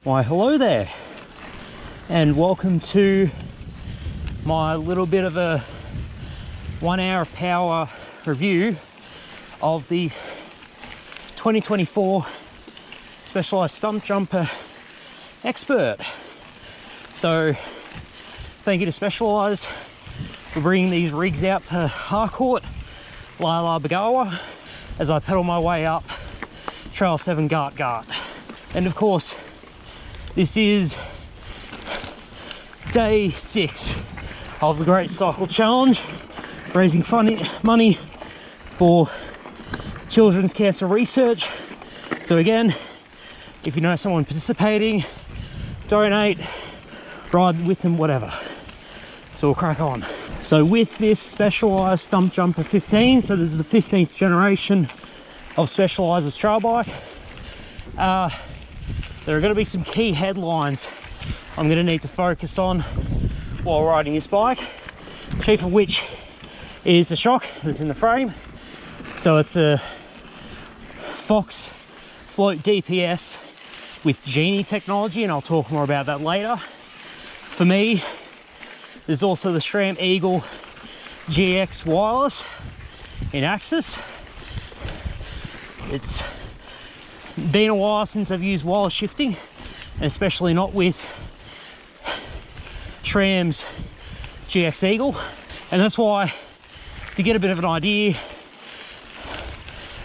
Why, hello there, and welcome to my little bit of a 1 hour of power review of the 2024 Specialized Stumpjumper Expert. So thank you to Specialized for bringing these rigs out to Harcourt, Larr Ba Guawa, as I pedal my way up Trail 7 Gart. And of course, this is day 6 of the Great Cycle Challenge, raising money for children's cancer research. So again, if you know someone participating, donate, ride with them, whatever. So we'll crack on. So with this Specialized Stumpjumper 15, so this is the 15th generation of Specialized's trail bike, there are going to be some key headlines I'm going to need to focus on while riding this bike, chief of which is the shock that's in the frame. So it's a Fox Float DPS with GENIE Technology, and I'll talk more about that later. For me, there's also the SRAM Eagle GX wireless in Axis. It's been a while since I've used wireless shifting, and especially not with SRAM's GX Eagle, and that's why, to get a bit of an idea,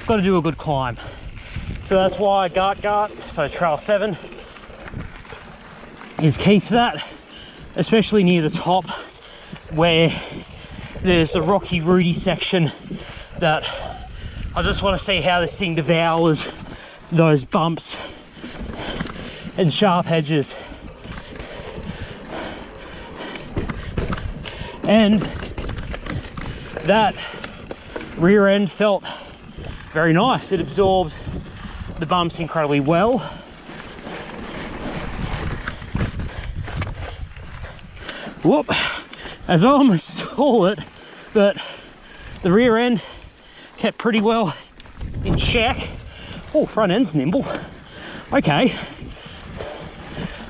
I've got to do a good climb. So that's why Gart, so Trail 7 is key to that, especially near the top where there's the rocky rooty section that I just want to see how this thing devours those bumps and sharp edges. And that rear end felt very nice. It absorbed the bumps incredibly well. Whoop, as I almost stall it, but the rear end kept pretty well in check. Oh, front end's nimble. Okay.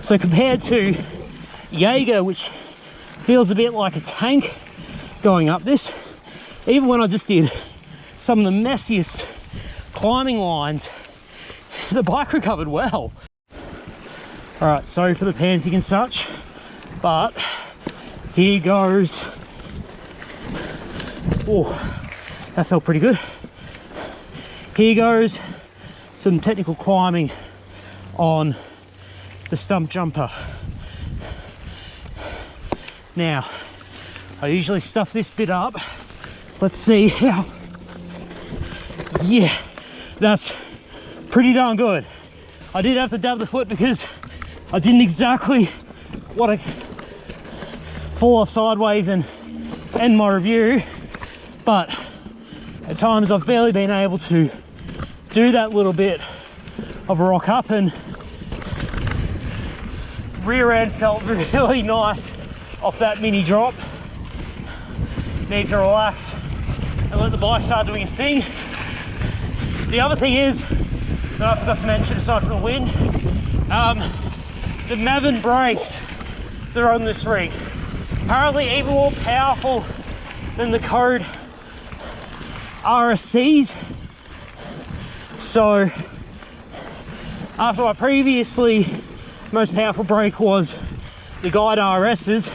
So compared to Jaeger, which feels a bit like a tank going up this, even when I just did some of the messiest climbing lines, the bike recovered well. All right, sorry for the panting and such, but here goes. Oh, that felt pretty good. Here goes some technical climbing on the Stumpjumper. Now, I usually stuff this bit up. Let's see how. Yeah, that's pretty darn good. I did have to dab the foot because I didn't exactly want to fall off sideways and end my review, but at times I've barely been able to do that little bit of a rock up, and rear end felt really nice off that mini drop. Need to relax and let the bike start doing its thing. The other thing is that I forgot to mention, aside from the wind, the Maven brakes that are on this rig, apparently even more powerful than the code RSCs. So after my previously most powerful brake was the Guide RSs,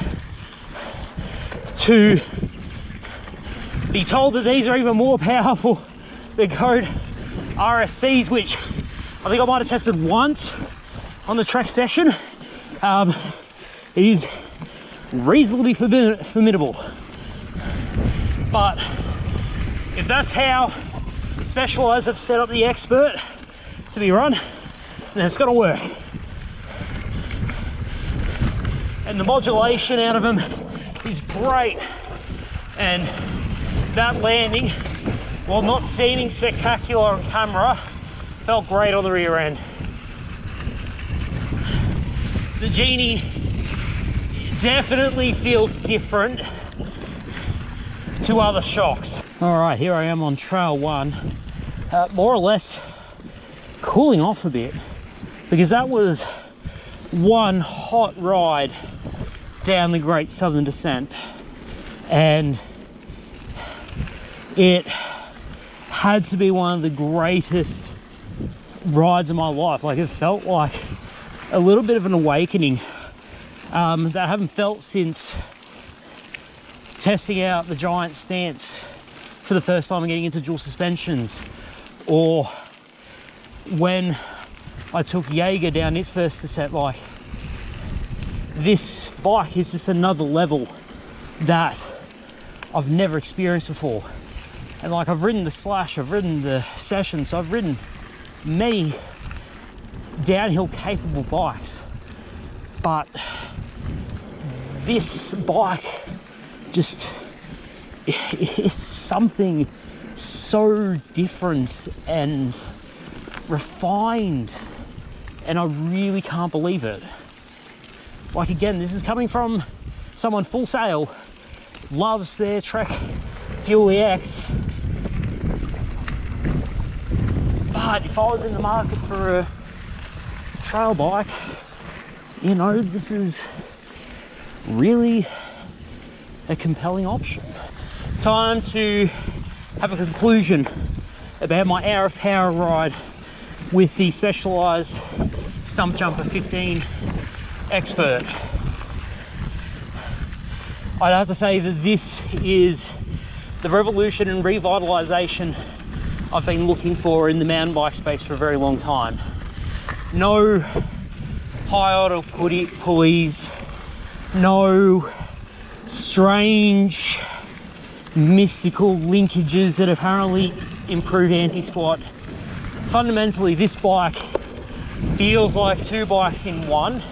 to be told that these are even more powerful than code RSCs, which I think I might have tested once on the track session, it is reasonably formidable. But if that's how Specialized have set up the Expert to be run, then it's gonna work. And the modulation out of them is great, and that landing, while not seeming spectacular on camera, felt great on the rear end. The GENIE definitely feels different to other shocks. All right, here I am on trail 1, more or less cooling off a bit, because that was one hot ride down the Great Southern Descent, and it had to be one of the greatest rides of my life. Like, it felt like a little bit of an awakening that I haven't felt since testing out the Giant stance for the first time and getting into dual suspensions, or when I took Jaeger down its first descent. Like, this bike is just another level that I've never experienced before. And like, I've ridden the Slash, I've ridden the Session, so I've ridden many downhill capable bikes, but this bike just, it's something so different and refined, and I really can't believe it. Like, again, this is coming from someone full sail, loves their Trek Fuel EX, but if I was in the market for a trail bike, you know, this is really a compelling option. Time to have a conclusion about my hour of power ride with the Specialized Stumpjumper 15 Expert. I'd have to say that this is the revolution and revitalization I've been looking for in the mountain bike space for a very long time. No high idle pulleys, no strange mystical linkages that apparently improve anti-squat. Fundamentally, this bike feels like two bikes in one,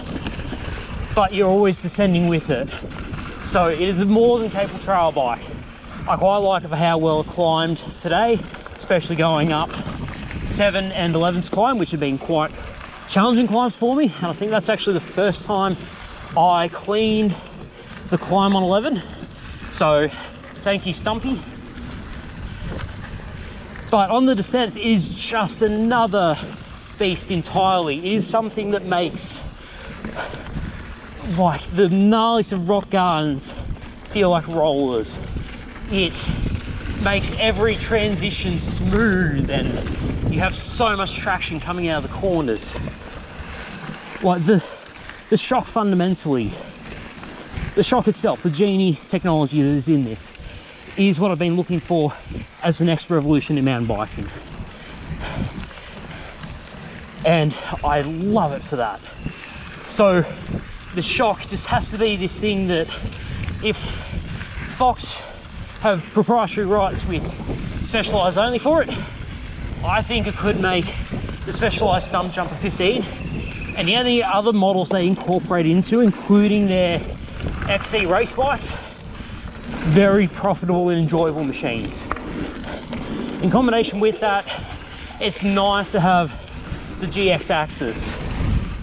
but you're always descending with it. So it is a more than capable trail bike. I quite like how well it climbed today, especially going up 7 and 11 to climb, which have been quite challenging climbs for me. And I think that's actually the first time I cleaned the climb on 11. So thank you, Stumpy. But on the descents is just another beast entirely. It is something that makes like the gnarliest of rock gardens feel like rollers. It makes every transition smooth, and you have so much traction coming out of the corners. Like the shock, fundamentally, the shock itself, the GENIE technology that is in this, is what I've been looking for as the next revolution in mountain biking. And I love it for that. So the shock just has to be this thing that if Fox have proprietary rights with Specialized only for it, I think it could make the Specialized Stumpjumper 15 and the only other models they incorporate into, including their XC race bikes, very profitable and enjoyable machines. In combination with that, it's nice to have the GX axis.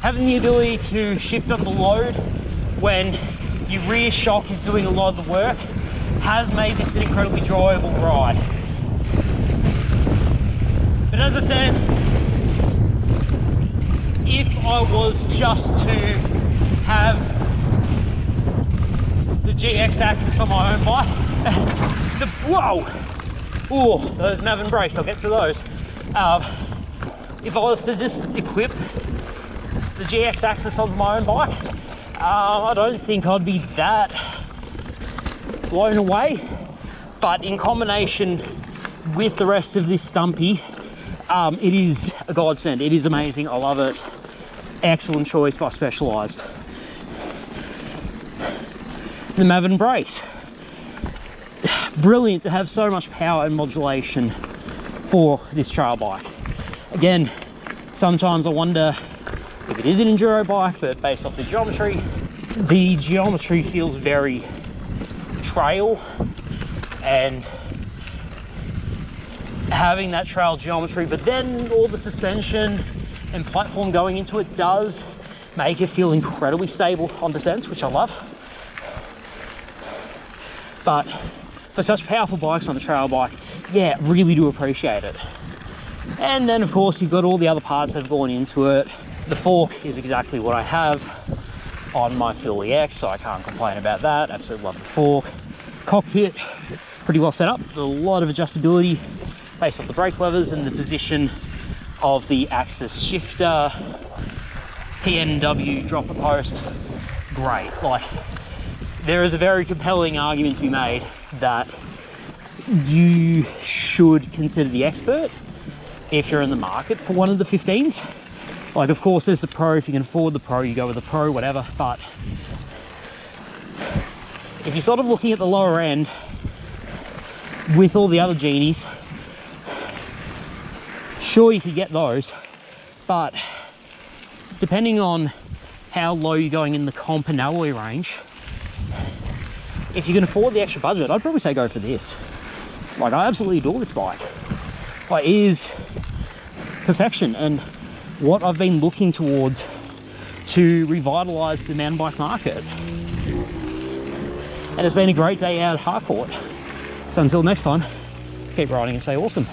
Having the ability to shift up the load when your rear shock is doing a lot of the work has made this an incredibly enjoyable ride. But as I said, if I was just to have the GX axis on my own bike, whoa! Oh, those Maven brakes, I'll get to those. If I was to just equip the GX axis on my own bike, I don't think I'd be that blown away. But in combination with the rest of this Stumpy, it is a godsend. It is amazing. I love it. Excellent choice by Specialized. The Maven brakes, brilliant to have so much power and modulation for this trail bike. Again, sometimes I wonder if it is an enduro bike, but based off the geometry feels very trail, and having that trail geometry, but then all the suspension and platform going into it does make it feel incredibly stable on descents, which I love. But for such powerful bikes on the trail bike, yeah, really do appreciate it. And then of course you've got all the other parts that have gone into it, The fork is exactly what I have on my Philly X, so I can't complain about that. Absolutely love the fork. Cockpit, pretty well set up. A lot of adjustability based off the brake levers and the position of the axis shifter. PNW dropper post, great. Like, there is a very compelling argument to be made that you should consider the Expert if you're in the market for one of the 15s. Like, of course, there's the Pro. If you can afford the Pro, you go with the Pro, whatever. But if you're sort of looking at the lower end with all the other Genies, sure, you could get those, but depending on how low you're going in the comp and alloy range, if you can afford the extra budget, I'd probably say go for this. Like, I absolutely adore this bike. Like, it is perfection and what I've been looking towards to revitalize the mountain bike market. And it's been a great day out at Harcourt. So until next time, keep riding and stay awesome.